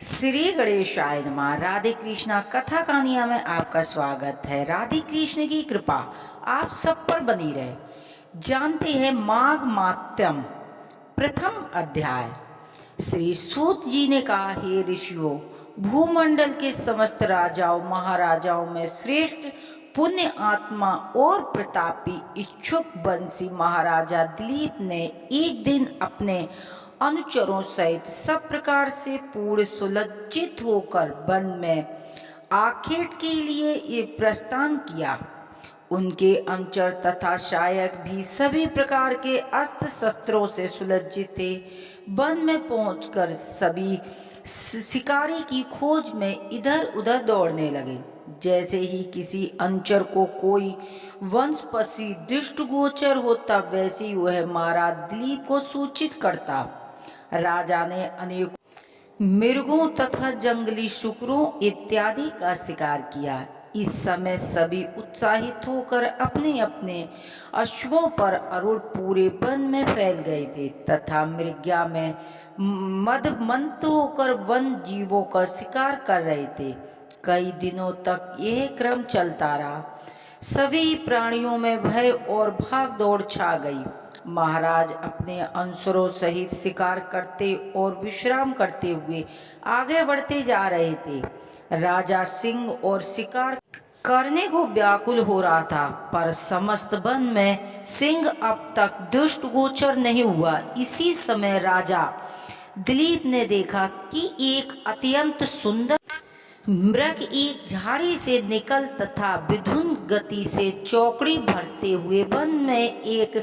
श्री गणेशाय नमः। राधे कृष्णा कथा कहानियाँ में आपका स्वागत है। राधे कृष्ण की कृपा आप सब पर बनी रहे। जानते हैं माघ मात्यम प्रथम अध्याय। श्री सूत जी ने कहा, हे ऋषियों, भूमंडल के समस्त राजाओं महाराजाओं में श्रेष्ठ पुण्य आत्मा और प्रतापी इच्छुक बंसी महाराजा दिलीप ने एक दिन अपने अनुचरों सहित सब प्रकार से पूर्ण सुलज्जित होकर वन में आखेट के लिए ये प्रस्थान किया। उनके अनुचर तथा शायक भी सभी प्रकार के अस्त्र शस्त्रों से सुलज्जित थे। वन में पहुंचकर सभी शिकारी की खोज में इधर उधर दौड़ने लगे। जैसे ही किसी अनुचर को कोई वंशपसी दृष्टिगोचर होता, वैसे ही वह महाराज दिलीप को सूचित करता। राजा ने अनेक मृगों तथा जंगली शुक्रों इत्यादि का शिकार किया। इस समय सभी उत्साहित होकर अपने अपने अश्वों पर आरूढ़ पूरे वन में फैल गए थे तथा मृग्या में मदमस्त होकर वन जीवों का शिकार कर रहे थे। कई दिनों तक यह क्रम चलता रहा। सभी प्राणियों में भय और भाग दौड़ छा गई। महाराज अपने अनुचरों सहित शिकार करते और विश्राम करते हुए आगे बढ़ते जा रहे थे। राजा सिंह और शिकार करने को व्याकुल हो रहा था, पर समस्त वन में सिंह अब तक दृष्टिगोचर नहीं हुआ। इसी समय राजा दिलीप ने देखा कि एक अत्यंत सुंदर मृग एक झाड़ी से निकल तथा विधुन गति से चौकड़ी भरते हुए वन में एक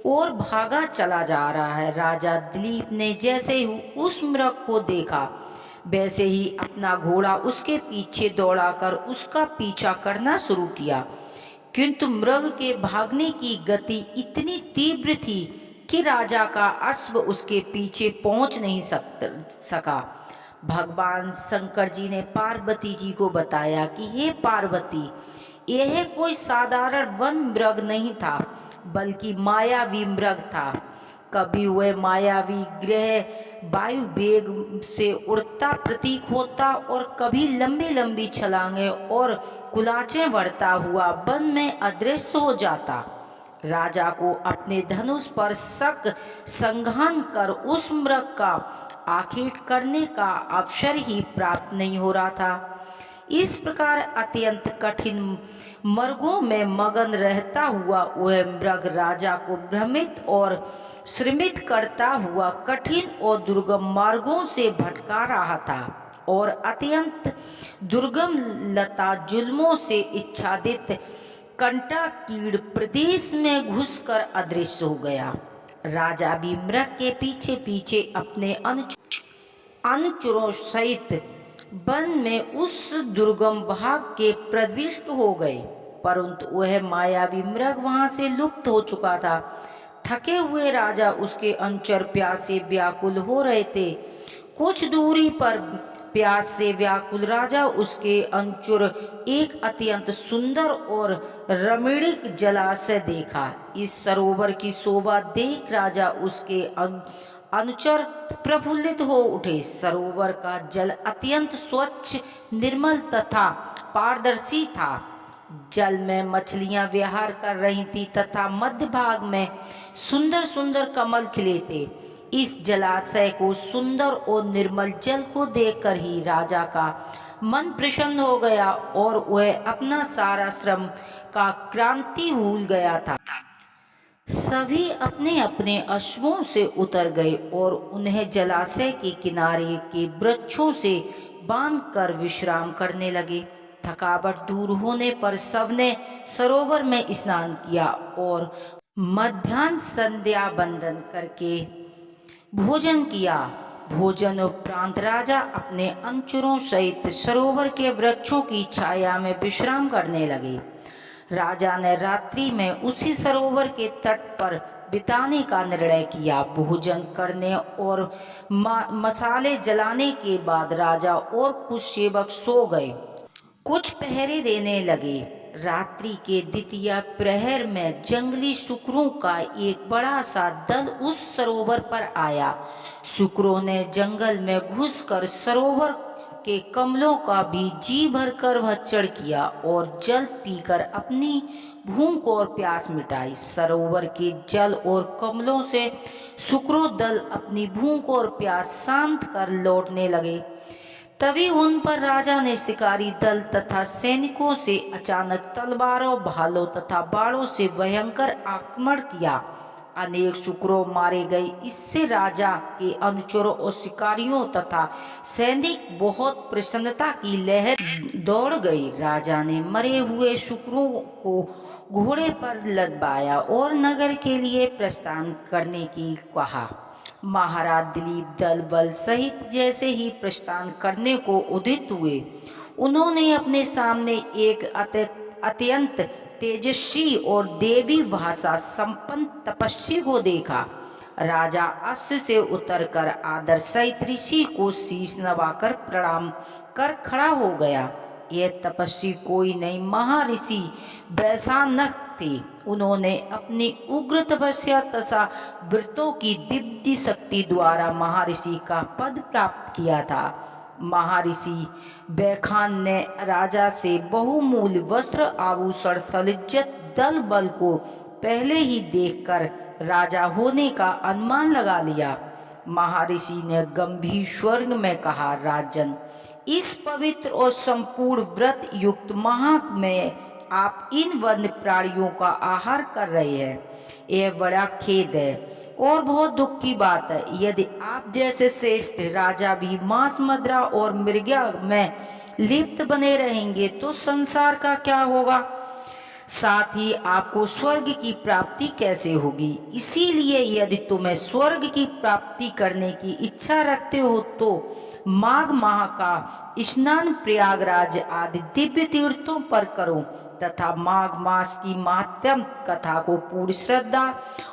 और भागा चला जा रहा है। राजा दिलीप ने जैसे ही उस मृग को देखा, वैसे ही अपना घोड़ा उसके पीछे दौड़ाकर उसका पीछा करना शुरू किया, किंतु मृग के भागने की गति इतनी तीव्र थी कि राजा का अश्व उसके पीछे पहुंच नहीं सका। भगवान शंकर जी ने पार्वती जी को बताया कि हे पार्वती, यह कोई साधारण वन मृग नहीं था, बल्कि मायावी मृग था। कभी वह मायावी ग्रह वायु वेग से उड़ता प्रतीक होता और कभी लंबी लंबी छलांगे और कुलाचे बढ़ता हुआ वन में अदृश्य हो जाता। राजा को अपने धनुष पर शक संघान कर उस मृग का आखेट करने का अवसर ही प्राप्त नहीं हो रहा था। इस प्रकार अत्यंत कठिन मार्गों में मगन रहता हुआ वह मृग राजा को भ्रमित और श्रमित करता हुआ कठिन और दुर्गम मार्गों से भटका रहा था और अत्यंत दुर्गम लता जुल्मों से इच्छादित कंटा कीड़ प्रदेश में घुसकर अदृश्य हो गया। राजा भी मृग के पीछे पीछे अपने अनुचरों सहित वन में उस दुर्गम भाग के प्रविष्ट हो गए, परंतु वह मायावी मृग वहां से लुप्त हो चुका था। थके हुए राजा उसके अनुचर प्यास से व्याकुल हो रहे थे। कुछ दूरी पर प्यास से व्याकुल राजा उसके अनुचर एक अत्यंत सुंदर और रमणीक जलाशय देखा। इस सरोवर की शोभा देख राजा उसके अनुचर प्रफुल्लित हो उठे। सरोवर का जल अत्यंत स्वच्छ, निर्मल तथा पारदर्शी था। जल में मछलियां विहार कर रही थी तथा मध्य भाग में सुंदर सुंदर कमल खिले थे। इस जलाशय को, सुंदर और निर्मल जल को देखकर ही राजा का मन प्रसन्न हो गया और वह अपना सारा श्रम का क्रांति भूल गया था। सभी अपने अपने अश्वों से उतर गए और उन्हें जलाशय के किनारे के वृक्षों से बांधकर विश्राम करने लगे। थकावट दूर होने पर सबने सरोवर में स्नान किया और मध्याह्न संध्या बंदन करके भोजन किया। भोजन उपरांत राजा अपने अनुचरों सहित सरोवर के वृक्षों की छाया में विश्राम करने लगे। राजा ने रात्रि में उसी सरोवर के तट पर बिताने का निर्णय किया। भोजन करने और मसाले जलाने के बाद राजा और कुछ सेवक सो गए। कुछ पहरे देने लगे। रात्रि के द्वितीय प्रहर में जंगली शुक्रों का एक बड़ा सा दल उस सरोवर पर आया। शुक्रों ने जंगल में घुसकर सरोवर के कमलों का भी जी भरकर भक्षण किया और जल पीकर अपनी भूख और प्यास मिटाई। सरोवर के जल और कमलों से शुक्रों दल अपनी भूख और प्यास शांत कर लौटने लगे। तभी उन पर राजा ने शिकारी दल तथा सैनिकों से अचानक तलवारों, भालों तथा बाणों से भयंकर आक्रमण किया। अनेक शुक्रों मारे गए। इससे राजा के अनुचरों और शिकारियों तथा सैनिक बहुत प्रसन्नता की लहर दौड़ गई। राजा ने मरे हुए शुक्रों को घोड़े पर लदवाया और नगर के लिए प्रस्थान करने की कहा। महाराज दिलीप दल बल सहित जैसे ही प्रस्थान करने को उदित हुए, उन्होंने अपने सामने एक अत्यंत तेजस्वी और देवी भाषा संपन्न तपस्वी को देखा। राजा अश्व से उतरकर आदर सहित ऋषि को शीश नवाकर प्रणाम कर खड़ा हो गया। यह तपस्वी कोई नहीं, महर्षि वैशानक थे। उन्होंने अपनी उग्र तपस्या तथा व्रतों की दिव्य शक्ति द्वारा महर्षि का पद प्राप्त किया था। महर्षि बैखान ने राजा से बहुमूल्य वस्त्र, आभूषण, सलिज्जत, दल बल को पहले ही देखकर राजा होने का अनुमान लगा लिया। महर्षि ने गंभीर स्वर में कहा, राजन, इस पवित्र और संपूर्ण व्रत युक्त माह में आप इन वन्य प्राणियों का आहार कर रहे हैं। यह बड़ा खेद है और बहुत दुख की बात है। यदि आप जैसे श्रेष्ठ राजा भी मांस, मदिरा और मृगा में लिप्त बने रहेंगे तो संसार का क्या होगा? साथ ही आपको स्वर्ग की प्राप्ति कैसे होगी? इसीलिए यदि तुम्हें स्वर्ग की प्राप्ति करने की इच्छा रखते हो तो माघ माह का स्नान प्रयागराज आदि दिव्य तीर्थों पर करो तथा माघ मास की महात्म्य कथा को पूर्ण श्रद्धा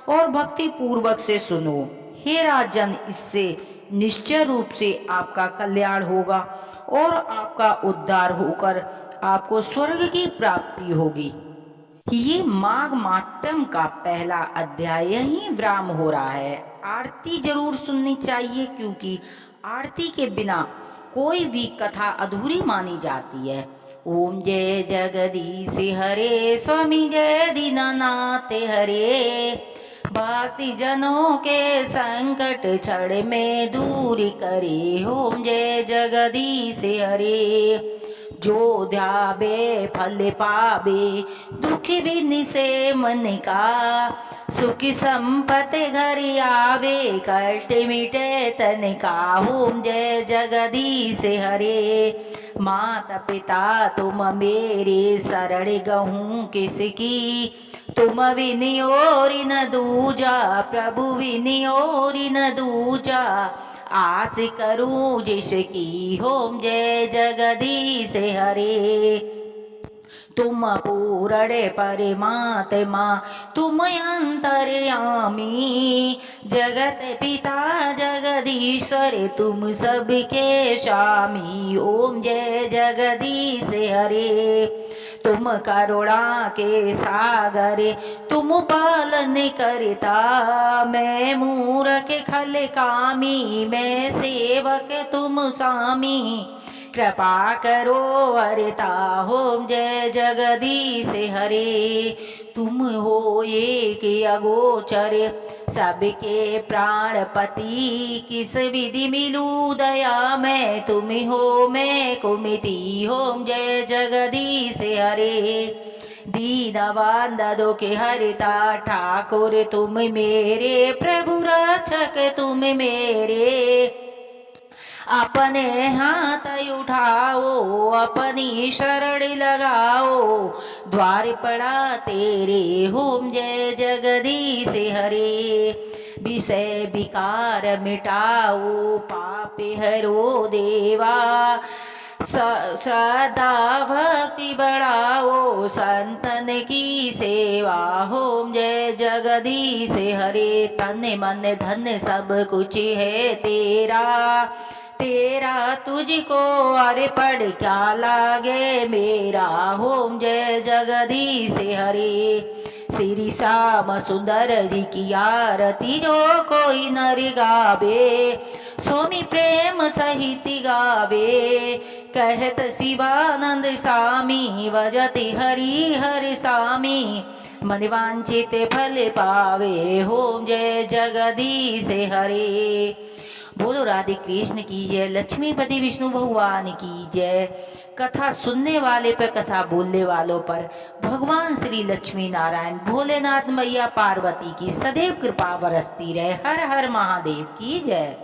और भक्ति पूर्वक से सुनो। हे राजन, इससे निश्चय रूप से आपका कल्याण होगा और आपका उद्धार होकर आपको स्वर्ग की प्राप्ति होगी। ये माघ मातम का पहला अध्याय यहीं विराम हो रहा है। आरती जरूर सुननी चाहिए क्योंकि आरती के बिना कोई भी कथा अधूरी मानी जाती है। ओम जय जगदीश हरे, स्वामी जय दीनानाथ हरे, भक्ति जनों के संकट क्षण में दूर करे। ओम जय जगदीश हरे, जो ध्यावे फल पावे, दुखी बिन से मन का, सुखी संपत्ति घर आवे, कष्ट मिटे तन का। ओम जय जगदीश हरे, माता पिता तुम मेरे, शरण गहूँ किसकी, तुम बिन और न दूजा, प्रभु बिन और न दूजा, आस करूं जिसकी। ओम जय जगदीश हरे, तुम पूर्ण परमात्मा, तुम अंतर्यामी, जगत पिता जगदीश्वर, तुम सबके स्वामी। ओम जय जगदीश हरे, तुम करुणा के सागर, तुम पालन करता, मैं मूर्ख खल कामी, मैं सेवक तुम स्वामी, कृपा करो हरता। ओम जय जगदीश हरे, तुम हो एक अगोचर, सबके प्राणपति, किस विधि मिलूं दया में, तुम हो मैं कुमिति। ओम जय जगदीश हरे, दीनवान दुखी हरता, ठाकुर तुम मेरे, प्रभु रक्षक तुम मेरे, अपने हाथ उठाओ, अपनी शरण लगाओ, द्वार पड़ा तेरे। ओम जय जगदीश हरे, विषय विकार मिटाओ, पाप हरो देवा, श्रद्धा भक्ति बढ़ाओ, संतन की सेवा। ओम जय जगदीश हरे, तन मन धन सब कुछ है तेरा, तेरा तुझको अर्पण क्या लागे, मेरा होम जय जगदीश हरे। श्री श्याम सुंदर जी की आरती जो कोई नर गावे, स्वामी प्रेम सहित गावे। कहत शिवानंद स्वामी भजति हरि हरि स्वामी, मन वांछित फल पावे, होम जय जगदीश हरे। बोलो राधे कृष्ण की जय, लक्ष्मीपति विष्णु भगवान की जय। कथा सुनने वाले पे, कथा बोलने वालों पर भगवान श्री लक्ष्मी नारायण भोलेनाथ मैया पार्वती की सदैव कृपा बरसती रहे। हर हर महादेव की जय।